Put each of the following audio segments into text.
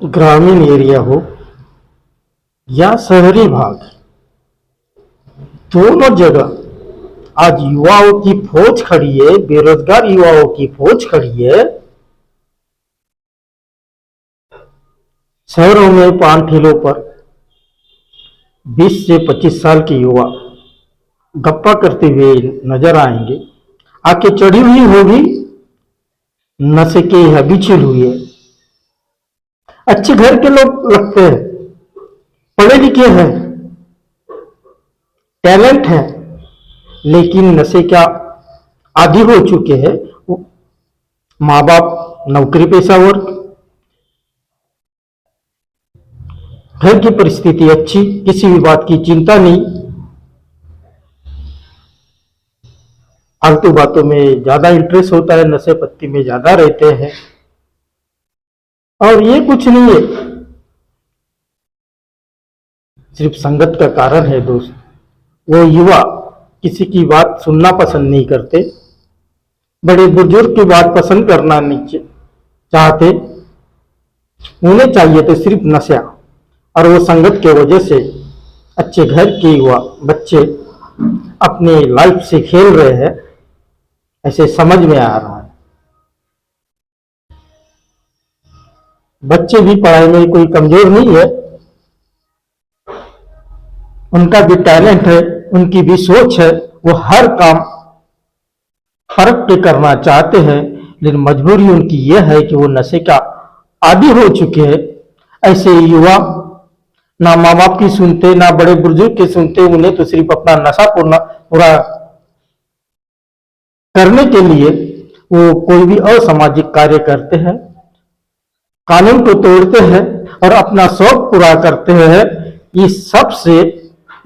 ग्रामीण एरिया हो या शहरी भाग, दोनों जगह आज युवाओं की फौज खड़ी है, बेरोजगार युवाओं की फौज खड़ी है। शहरों में पान ठेलों पर 20 से 25 साल के युवा गप्पा करते हुए नजर आएंगे। आंखें चढ़ी हुई होगी, नशे के हैबिचुअल हुए, अच्छे घर के लोग लगते हैं, पढ़े लिखे हैं, टैलेंट है, लेकिन नशे का आदी हो चुके हैं। माँ बाप नौकरी पेशा वर्ग, घर की परिस्थिति अच्छी, किसी भी बात की चिंता नहीं, फालतू बातों में ज्यादा इंटरेस्ट होता है, नशे पत्ती में ज्यादा रहते हैं। और ये कुछ नहीं है, सिर्फ संगत का कारण है दोस्त। वो युवा किसी की बात सुनना पसंद नहीं करते, बड़े बुजुर्ग की बात पसंद करना नहीं चाहते, उन्हें चाहिए तो सिर्फ नशा। और वो संगत के वजह से अच्छे घर के युवा बच्चे अपने लाइफ से खेल रहे हैं, ऐसे समझ में आ रहा है। बच्चे भी पढ़ाई में कोई कमजोर नहीं है, उनका भी टैलेंट है, उनकी भी सोच है, वो हर काम फर्क पे करना चाहते हैं, लेकिन मजबूरी उनकी यह है कि वो नशे का आदी हो चुके हैं। ऐसे युवा ना माँ बाप की सुनते, ना बड़े बुजुर्ग के सुनते, उन्हें तो सिर्फ अपना नशा पूरा करने के लिए वो कोई भी असामाजिक कार्य करते हैं, कानून को तोड़ते हैं और अपना शौक पूरा करते हैं। इस सब से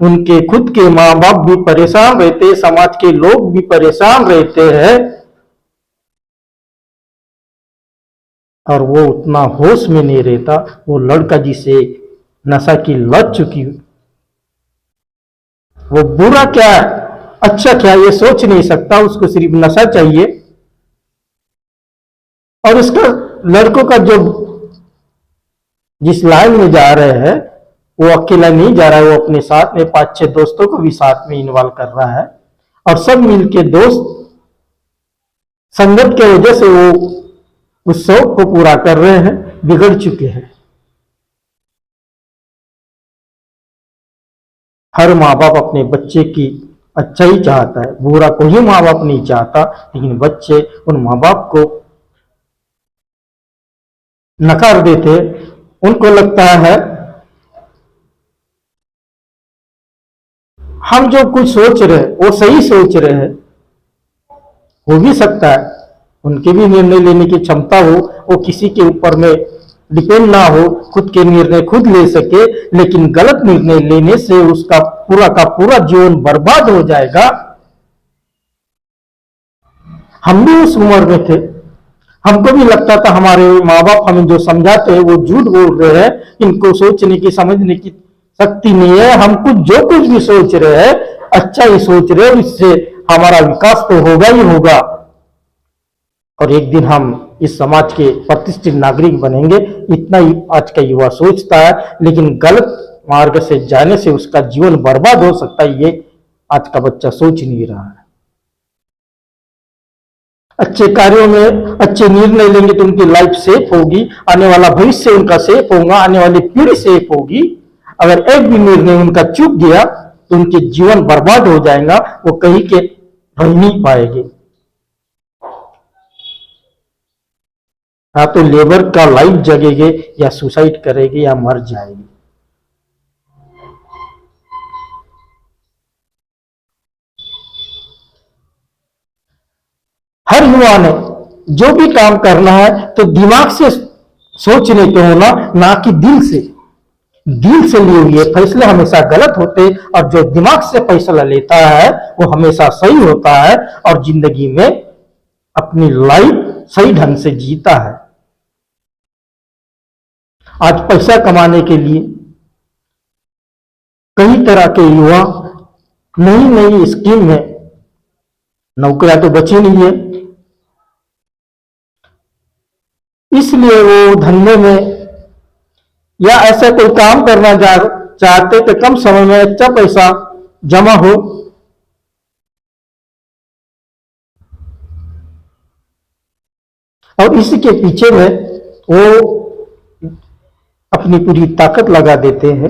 उनके खुद के माँ बाप भी परेशान रहते, समाज के लोग भी परेशान रहते हैं, और वो उतना होश में नहीं रहता। वो लड़का जिसे नशा की लत चुकी, वो बुरा क्या अच्छा क्या ये सोच नहीं सकता, उसको सिर्फ नशा चाहिए। और उसका लड़कों का जो जिस लाइन में जा रहे हैं, वो अकेला नहीं जा रहा है, वो अपने साथ में 5-6 दोस्तों को भी साथ में इन्वॉल्व कर रहा है, और सब मिलके दोस्त संगत के वजह से वो उस शौक को पूरा कर रहे हैं, बिगड़ चुके हैं। हर माँ बाप अपने बच्चे की अच्छा ही चाहता है, बुरा कोई माँ बाप नहीं चाहता, लेकिन बच्चे उन माँ बाप को नकार देते। उनको लगता है हम जो कुछ सोच रहे हैं वो सही सोच रहे हैं। हो भी सकता है उनके भी निर्णय लेने की क्षमता हो, वो किसी के ऊपर में डिपेंड ना हो, खुद के निर्णय खुद ले सके, लेकिन गलत निर्णय लेने से उसका पूरा का पूरा जीवन बर्बाद हो जाएगा। हम भी उस उम्र में थे, हमको भी लगता था हमारे माँ बाप हमें जो समझाते हैं वो झूठ बोल रहे हैं, इनको सोचने की समझने की शक्ति नहीं है, हम कुछ जो कुछ भी सोच रहे हैं अच्छा ही सोच रहे हैं, इससे हमारा विकास तो होगा ही होगा, और एक दिन हम इस समाज के प्रतिष्ठित नागरिक बनेंगे। इतना ही आज का युवा सोचता है, लेकिन गलत मार्ग से जाने से उसका जीवन बर्बाद हो सकता है, ये आज का बच्चा सोच नहीं रहा है। अच्छे कार्यों में अच्छे निर्णय लेंगे तो उनकी लाइफ सेफ होगी, आने वाला भविष्य उनका सेफ होगा, आने वाली पीढ़ी सेफ होगी। अगर एक भी निर्णय उनका चूक गया तो उनके जीवन बर्बाद हो जाएगा, वो कहीं के रह नहीं पाएंगे। या तो लेबर का लाइफ जगेगे, या सुसाइड करेगी, या मर जाएगी। हर युवा ने जो भी काम करना है तो दिमाग से सोचने को होना, ना कि दिल से। दिल से लिए हुए फैसले हमेशा गलत होते, और जो दिमाग से फैसला लेता है वो हमेशा सही होता है, और जिंदगी में अपनी लाइफ सही ढंग से जीता है। आज पैसा कमाने के लिए कई तरह के युवा नई नई स्कीम में, नौकरियां तो बची नहीं है, इसलिए वो धंधे में या ऐसा कोई काम करना चाहते कि कम समय में अच्छा पैसा जमा हो। और इसी के पीछे में वो अपनी पूरी ताकत लगा देते हैं।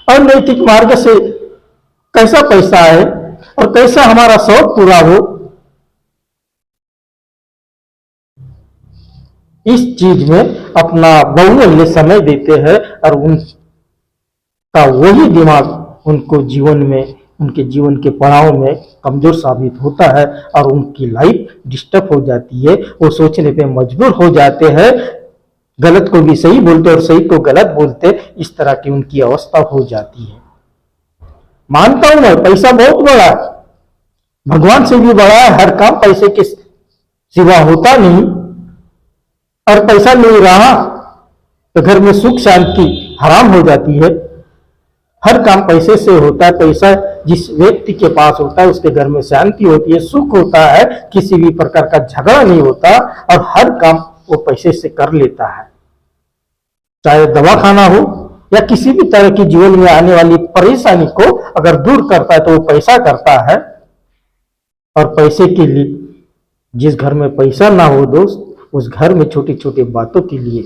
अनैतिक मार्ग से कैसा पैसा आए और कैसा हमारा शौक पूरा हो, इस चीज में अपना बहुमूल्य समय देते हैं और उनका वही दिमाग उनको जीवन में, उनके जीवन के पड़ाव में कमजोर साबित होता है और उनकी लाइफ डिस्टर्ब हो जाती है। वो सोचने पे मजबूर हो जाते हैं, गलत को भी सही बोलते और सही को गलत बोलते, इस तरह की उनकी अवस्था हो जाती है। मानता हूं मैं, पैसा बहुत बड़ा है, भगवान से भी बड़ा है, हर काम पैसे के सिवा होता नहीं। और पैसा नहीं रहा तो घर में सुख शांति हराम हो जाती है। हर काम पैसे से होता है। पैसा जिस व्यक्ति के पास होता है उसके घर में शांति होती है, सुख होता है, किसी भी प्रकार का झगड़ा नहीं होता और हर काम वो पैसे से कर लेता है। चाहे दवा खाना हो या किसी भी तरह की जीवन में आने वाली परेशानी को अगर दूर करता है तो वो पैसा करता है। और पैसे के लिए, जिस घर में पैसा ना हो दोस्त, उस घर में छोटी छोटी बातों के लिए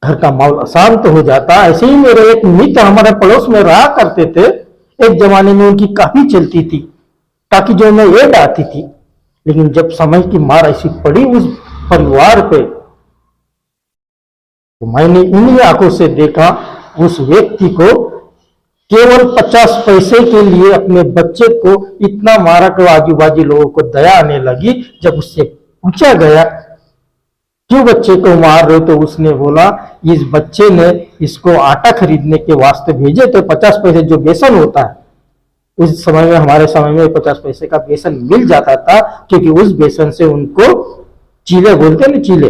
घर का माहौल अशांत हो जाता। ऐसे ही मेरे एक मित्र हमारे पड़ोस में रहा करते थे। एक जमाने में उनकी काफी चलती थी, ताकि जो में एड आती थी, लेकिन जब समय की मार ऐसी पड़ी उस परिवार पे, तो मैंने इन्हीं आंखों से देखा उस व्यक्ति को केवल 50 पैसे के लिए अपने बच्चे को इतना मारा कि आजू बाजू लोगों को दया आने लगी। जब उससे पूछा गया क्यों बच्चे को मार रहे, तो उसने बोला इस बच्चे ने इसको आटा खरीदने के वास्ते भेजे, तो 50 पैसे जो बेसन होता है, उस समय में, हमारे समय में 50 पैसे का बेसन मिल जाता था, क्योंकि उस बेसन से उनको चीले बोलते ना, चीले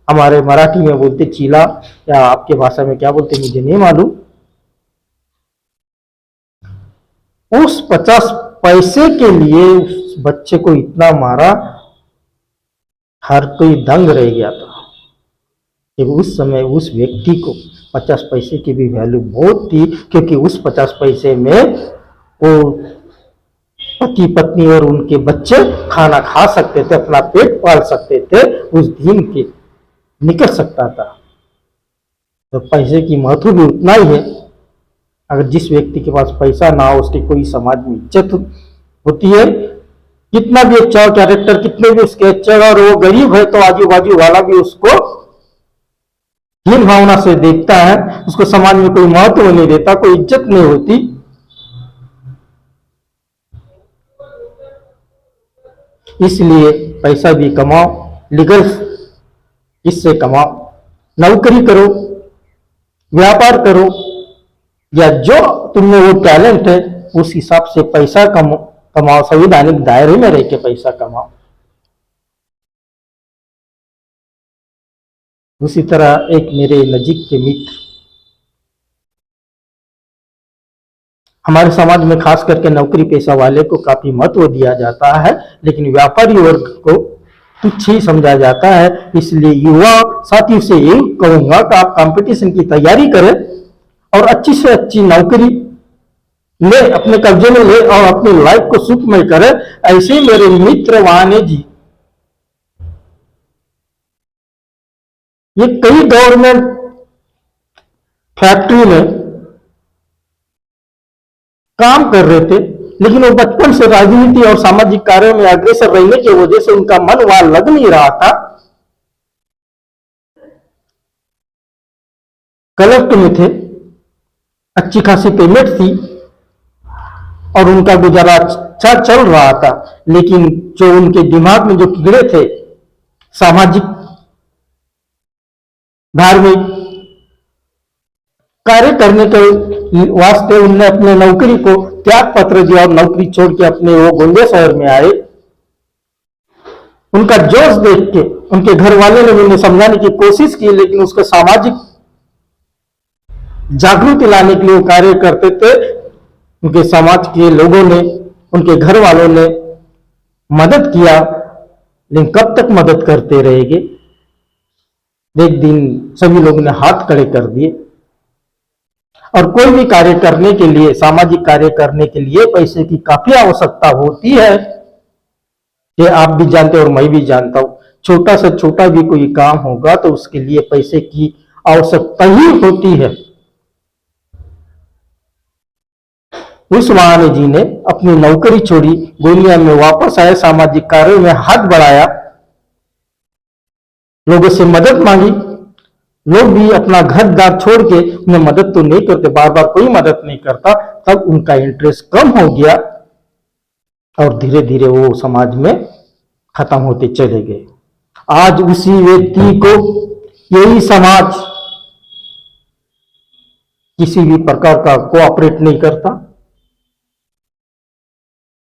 हमारे मराठी में बोलते चीला, या आपके भाषा में क्या बोलते मुझे नहीं मालूम। उस 50 पैसे के लिए उस बच्चे को इतना मारा, हर कोई दंग रह गया था। कि उस समय उस व्यक्ति को 50 पैसे की भी वैल्यू बहुत थी, क्योंकि उस 50 पैसे में वो पति पत्नी और उनके बच्चे खाना खा सकते थे, अपना पेट पाल सकते थे, उस दिन के निकल सकता था। तो पैसे की महत्व भी उतना ही है। अगर जिस व्यक्ति के पास पैसा ना हो, उसकी कोई समाज में इज्जत होती है, कितना भी अच्छा कैरेक्टर, कितने भी उसके अच्छे, और वो गरीब है तो आजू बाजू वाला भी उसको हीन भावना से देखता है, उसको समाज में कोई महत्व नहीं देता, कोई इज्जत नहीं होती। इसलिए पैसा भी कमाओ, लीगल इससे कमाओ, नौकरी करो, व्यापार करो, या जो तुमने वो टैलेंट है उस हिसाब से पैसा कमाओ, संवैधानिक दायरे में रह के पैसा कमाओ। उसी तरह एक मेरे नजीक के मित्र, हमारे समाज में खास करके नौकरी पेशा वाले को काफी महत्व दिया जाता है, लेकिन व्यापारी वर्ग को तुच्छ ही समझा जाता है। इसलिए युवा साथियों से यही कहूंगा कि आप कंपटीशन की तैयारी करें और अच्छी से अच्छी नौकरी ले, अपने कब्जे में ले और अपनी लाइफ को सुखमय करें। ऐसे ही मेरे मित्र वाने जी, ये कई गवर्नमेंट फैक्ट्री में काम कर रहे थे, लेकिन वो बचपन से राजनीति और सामाजिक कार्यों में अग्रसर रहने की वजह से उनका मन वहां लग नहीं रहा था। कलेक्ट में थे, अच्छी खासी पेमेंट थी और उनका गुजारा अच्छा चल रहा था, लेकिन जो उनके दिमाग में जो कीड़े थे, सामाजिक धार्मिक कार्य करने के वास्ते, उनने अपने नौकरी को त्याग पत्र दिया और नौकरी छोड़ के अपने वो गोंदिया शहर में आए। उनका जोश देख के उनके घर वाले ने उन्हें समझाने की कोशिश की, लेकिन उसका सामाजिक जागृति लाने के लिए वो कार्य करते थे। उनके समाज के लोगों ने, उनके घर वालों ने मदद किया, लेकिन कब तक मदद करते रहेंगे। एक दिन सभी लोगों ने हाथ खड़े कर दिए। और कोई भी कार्य करने के लिए, सामाजिक कार्य करने के लिए पैसे की काफी आवश्यकता होती है, ये आप भी जानते हो और मैं भी जानता हूं। छोटा से छोटा भी कोई काम होगा तो उसके लिए पैसे की आवश्यकता ही होती है। उस महान जी ने अपनी नौकरी छोड़ी, दुनिया में वापस आए, सामाजिक कार्यों में हाथ बढ़ाया, लोगों से मदद मांगी। लोग भी अपना घर दार छोड़ के उन्हें मदद तो नहीं करते, बार बार कोई मदद नहीं करता, तब उनका इंटरेस्ट कम हो गया और धीरे धीरे वो समाज में खत्म होते चले गए। आज उसी व्यक्ति को यही समाज किसी भी प्रकार का कोऑपरेट नहीं करता,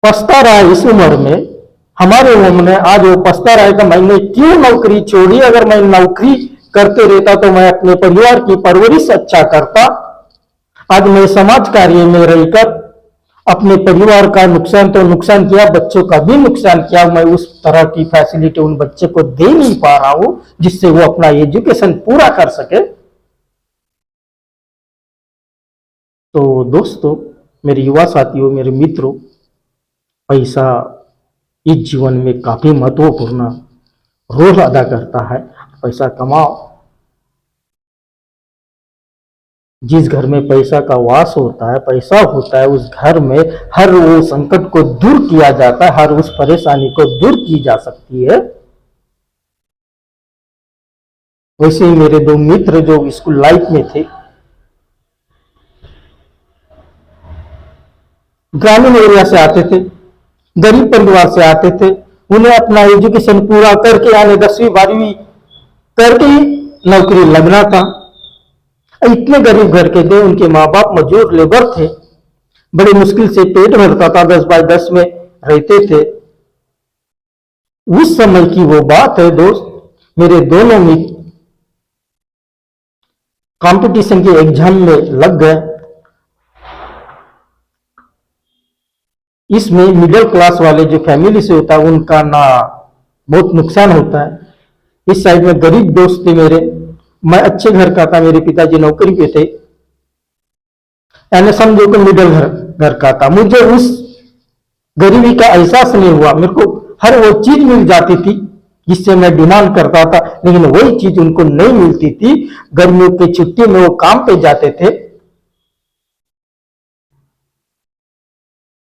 पछता रहा है इस उम्र में। हमारे उम्र में आज वो पछता रहा है कि मैंने क्यों नौकरी छोड़ी। अगर मैं नौकरी करते रहता तो मैं अपने परिवार की परवरिश अच्छा करता। आज मैं समाज कार्य में रहकर अपने परिवार का नुकसान तो नुकसान किया, बच्चों का भी नुकसान किया। मैं उस तरह की फैसिलिटी उन बच्चे को दे नहीं पा रहा हूं जिससे वो अपना एजुकेशन पूरा कर सके। तो दोस्तों, मेरे युवा साथियों, मेरे मित्रों, पैसा इस जीवन में काफी महत्वपूर्ण रोल अदा करता है। पैसा कमाओ। जिस घर में पैसा का वास होता है, पैसा होता है, उस घर में हर वो संकट को दूर किया जाता है, हर उस परेशानी को दूर की जा सकती है। वैसे ही मेरे दो मित्र जो स्कूल लाइफ में थे, ग्रामीण एरिया से आते थे, गरीब परिवार से आते थे। उन्हें अपना एजुकेशन पूरा करके, यानी 10वीं 12वीं करके ही नौकरी लगना था। इतने गरीब घर के थे, उनके माँ बाप मजदूर लेबर थे, बड़ी मुश्किल से पेट भरता था, 10 बाय 10 में रहते थे। उस समय की वो बात है दोस्त, मेरे दोनों मित्र कंपटीशन के एग्जाम में लग गए। इसमें मिडिल क्लास वाले जो फैमिली से होता है उनका ना बहुत नुकसान होता है। इस साइड में गरीब दोस्त थे मेरे, मैं अच्छे घर का था, मेरे पिताजी नौकरी पे थे, यानी समझो कि मिडिल घर का था। मुझे उस गरीबी का एहसास नहीं हुआ। मेरे को हर वो चीज मिल जाती थी जिससे मैं डिमांड करता था, लेकिन वही चीज उनको नहीं मिलती थी। गर्मियों की छुट्टी में वो काम पे जाते थे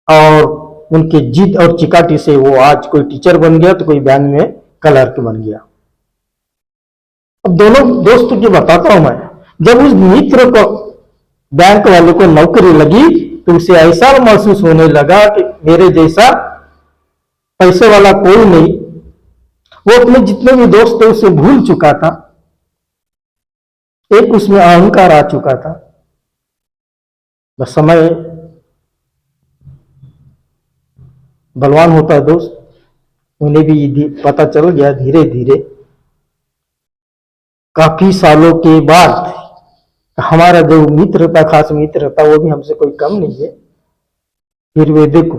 और उनके जिद और चिकाटी से वो आज कोई टीचर बन गया तो कोई बैंक में क्लर्क बन गया। अब दोनों दोस्तों की बताता हूं मैं, जब उस मित्र को बैंक वाले को नौकरी लगी तो उसे ऐसा महसूस होने लगा कि मेरे जैसा पैसे वाला कोई नहीं। वो अपने जितने भी दोस्त थे उसे भूल चुका था। एक उसमें अहंकार आ चुका था। बस समय बलवान होता है दोस्त, उन्हें भी पता चल गया धीरे धीरे। काफी सालों के बाद हमारा जो मित्र था, खास मित्र था, वो भी हमसे कोई कम नहीं है। फिर वे देखो,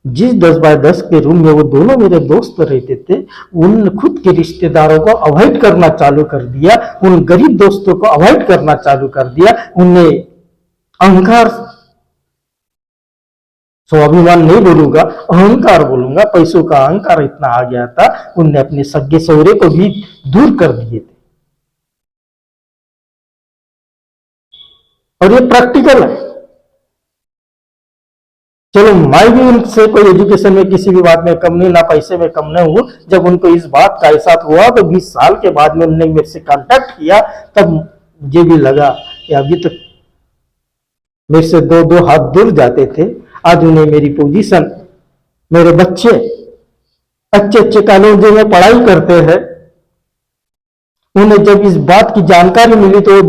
जिस 10 बाय 10 के रूम में वो दोनों मेरे दोस्त रहते थे, उन खुद के रिश्तेदारों को अवॉइड करना चालू कर दिया, उन गरीब दोस्तों को अवॉइड करना चालू कर दिया। उन्हें अहंकार, स्वाभिमान नहीं बोलूंगा, अहंकार बोलूंगा, पैसों का अहंकार इतना आ गया था, उनने अपने सगे सौरे को भी दूर कर दिए थे। और ये प्रैक्टिकल है। चलो, मैं भी उनसे कोई एजुकेशन में किसी भी बात में कम नहीं, ना पैसे में कम नहीं हूं। जब उनको इस बात का एहसास हुआ तो 20 साल के बाद में उन्होंने मेरे से कांटेक्ट किया, तब मुझे भी लगा कि अभी तक मेरे से दो हाथ दूर जाते थे। आज उन्हें मेरी पोजीशन, मेरे बच्चे अच्छे अच्छे कॉलेजों में पढ़ाई करते हैं। उन्हें जब इस बात की जानकारी मिली तो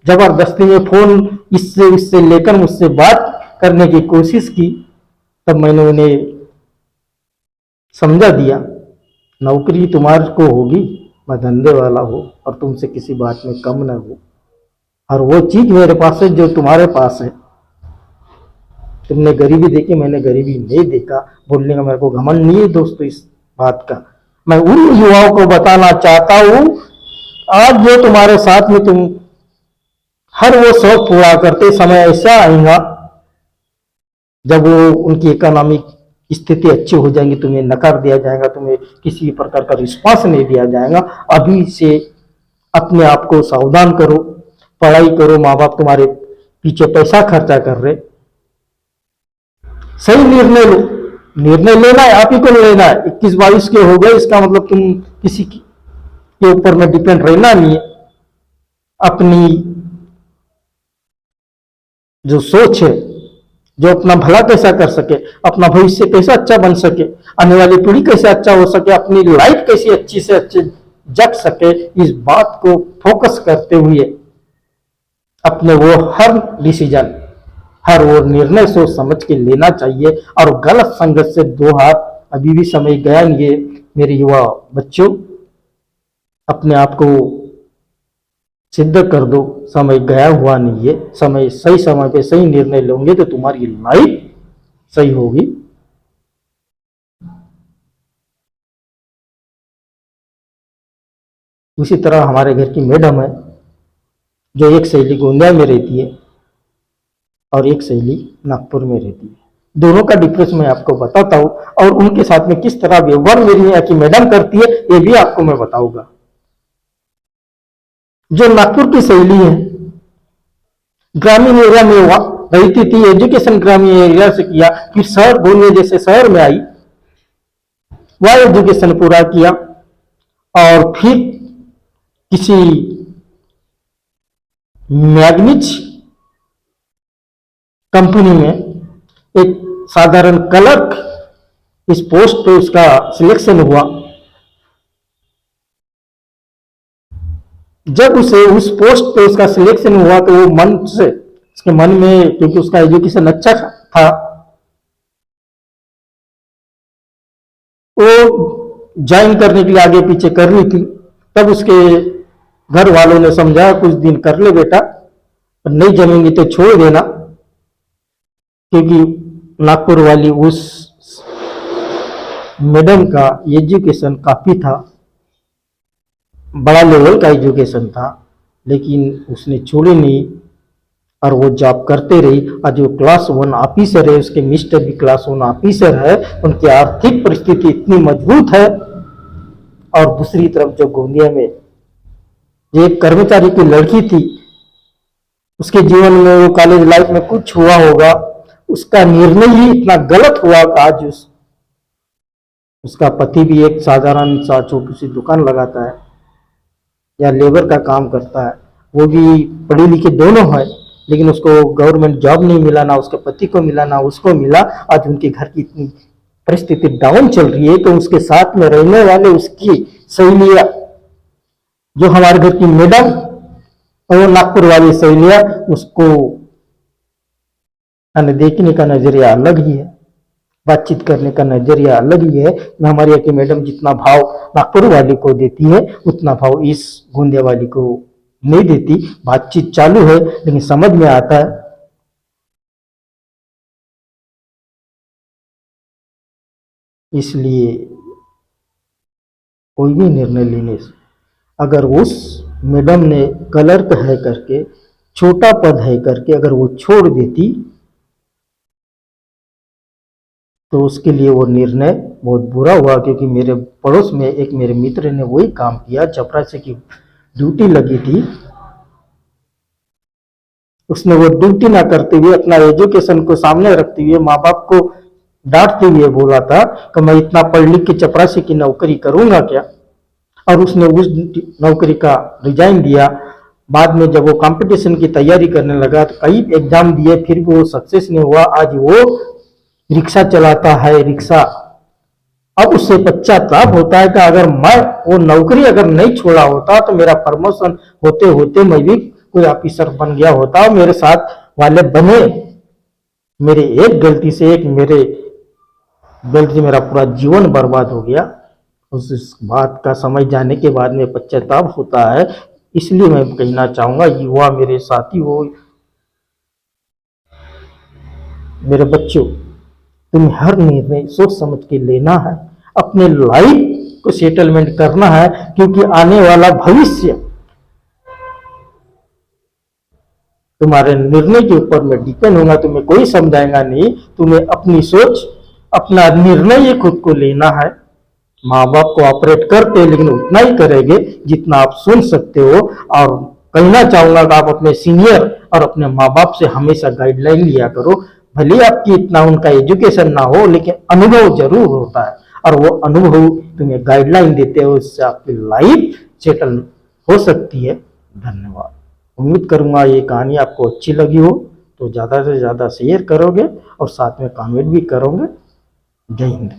जबरदस्ती में फोन इससे उससे लेकर मुझसे बात करने की कोशिश की। तब मैंने उन्हें समझा दिया, नौकरी तुम्हारे को होगी, मैं धंधे वाला हूं और तुमसे किसी बात में कम न हो। और वो चीज मेरे पास है जो तुम्हारे पास है। तुमने गरीबी देखी, मैंने गरीबी नहीं देखा। बोलने का मेरे को घमंड नहीं है दोस्तों इस बात का। मैं उन युवाओं को बताना चाहता हूं, आज जो तुम्हारे साथ में तुम हर वो शौक पूरा करते, समय ऐसा आएगा जब वो उनकी इकोनॉमिक स्थिति अच्छी हो जाएंगी, तुम्हें नकार दिया जाएगा, तुम्हें किसी प्रकार का रिस्पांस नहीं दिया जाएगा। अभी से अपने आप को सावधान करो, पढ़ाई करो, माँ बाप तुम्हारे पीछे पैसा खर्चा कर रहे, सही निर्णय लो। निर्णय लेना है आप ही को लेना है। 21-22 के हो गए इसका मतलब तुम किसी के ऊपर में डिपेंड रहना नहीं है। अपनी जो सोच है, जो अपना भला कैसा कर सके, अपना भविष्य कैसा अच्छा बन सके, आने वाली पीढ़ी कैसे अच्छा हो सके, अपनी लाइफ कैसी अच्छी से अच्छी जग सके, इस बात को फोकस करते हुए अपने वो हर डिसीजन, हर वो निर्णय सोच समझ के लेना चाहिए। और गलत संगत से दो हाथ, अभी भी समय गया नहीं है मेरे युवा बच्चों। अपने आप को सिद्ध कर दो, समय गया हुआ नहीं है। समय सही समय पे सही निर्णय लोगे तो तुम्हारी लाइफ सही होगी। उसी तरह हमारे घर की मैडम है जो एक सहेली गोंदिया में रहती है और एक सहेली नागपुर में रहती है। दोनों का डिफरेंस मैं आपको बताता हूं और उनके साथ में किस तरह व्यवहार मेरी यहाँ की मैडम करती है ये भी आपको मैं बताऊंगा। जो नागपुर की सहेली है, ग्रामीण एरिया में रहती थी, एजुकेशन ग्रामीण एरिया से किया, फिर शहर गोंदिया जैसे शहर में आई, वह एजुकेशन पूरा किया और फिर किसी मैग्नीज कंपनी में एक साधारण क्लर्क इस पोस्ट पे उसका सिलेक्शन हुआ। जब उसे उस पोस्ट पे उसका सिलेक्शन हुआ तो वो मन से, उसके मन में, क्योंकि उसका एजुकेशन अच्छा था, वो ज्वाइन करने के लिए आगे पीछे कर रही थी। तब उसके घर वालों ने समझा कुछ दिन कर ले बेटा, नहीं जमेंगी तो छोड़ देना, क्योंकि नागपुर वाली उस मैडम का एजुकेशन काफी था, बड़ा लेवल का एजुकेशन था, लेकिन उसने छोड़ी नहीं और वो जॉब करते रही। आज वो क्लास 1 ऑफिसर है, उसके मिस्टर भी क्लास 1 ऑफिसर है, उनकी आर्थिक परिस्थिति इतनी मजबूत है। और दूसरी तरफ जो गोंदिया में एक कर्मचारी की लड़की थी, उसके जीवन में वो कॉलेज लाइफ में कुछ हुआ होगा, उसका निर्णय ही इतना गलत हुआ कि आज उसका पति भी एक साधारण सा छोटी सी दुकान लगाता है या लेबर का काम करता है, वो भी पढ़े लिखे दोनों है, लेकिन उसको गवर्नमेंट जॉब नहीं मिला, ना उसके पति को मिला ना उसको मिला। आज उनके घर की इतनी परिस्थिति डाउन चल रही है कि उसके साथ में रहने वाले उसकी सहेलियां, जो हमारे घर की मैडम और नागपुर वाली सहेलियां, उसको देखने का नजरिया अलग ही है, बातचीत करने का नजरिया अलग ही है। हमारे यहाँ की मैडम जितना भाव नागपुर वाली को देती है उतना भाव इस गोंदिया वाली को नहीं देती। बातचीत चालू है लेकिन समझ में आता है। इसलिए कोई भी निर्णय लेने से, अगर उस मैडम ने क्लर्क है करके, छोटा पद है करके अगर वो छोड़ देती तो उसके लिए वो निर्णय बहुत बुरा हुआ। क्योंकि मेरे पड़ोस में एक मेरे मित्र ने वही काम किया, चपरासी की ड्यूटी लगी थी, उसने वो ड्यूटी ना करते हुए अपना एजुकेशन को सामने रखते हुए माँ बाप को डांटते हुए बोला था कि मैं इतना पढ़ लिख के चपरासी की नौकरी करूंगा क्या, और उसने उस नौकरी का रिजाइन दिया। बाद में जब वो कंपटीशन की तैयारी करने लगा तो कई एग्जाम दिए, फिर भी वो सक्सेस नहीं हुआ। आज वो रिक्शा चलाता है, रिक्शा। अब उससे पश्चाताप होता है कि अगर मैं वो नौकरी अगर नहीं छोड़ा होता तो मेरा प्रमोशन होते होते मैं भी कोई ऑफिसर बन गया होता, मेरे साथ वाले बने। मेरे एक गलती से मेरा पूरा जीवन बर्बाद हो गया। उस बात का समझ जाने के बाद में पश्चाताप होता है। इसलिए मैं कहना चाहूंगा, युवा मेरे साथी हो, मेरे बच्चों, तुम्हें हर निर्णय सोच समझ के लेना है, अपने लाइफ को सेटलमेंट करना है, क्योंकि आने वाला भविष्य तुम्हारे निर्णय के ऊपर मैं डिपेंड होगा, तुम्हें कोई समझाएगा नहीं। तुम्हें अपनी सोच, अपना निर्णय ये खुद को लेना है। माँ बाप कोऑपरेट करते हैं लेकिन उतना ही करेंगे जितना आप सुन सकते हो। और कहना चाहूंगा कि आप अपने सीनियर और अपने माँ बाप से हमेशा गाइडलाइन लिया करो। भले आपकी इतना उनका एजुकेशन ना हो, लेकिन अनुभव जरूर होता है, और वो अनुभव तुम्हें गाइडलाइन देते हो, उससे आपकी लाइफ सेटल हो सकती है। धन्यवाद। उम्मीद करूंगा ये कहानी आपको अच्छी लगी हो, तो ज़्यादा से ज़्यादा शेयर करोगे और साथ में कमेंट भी करोगे। जय हिंद।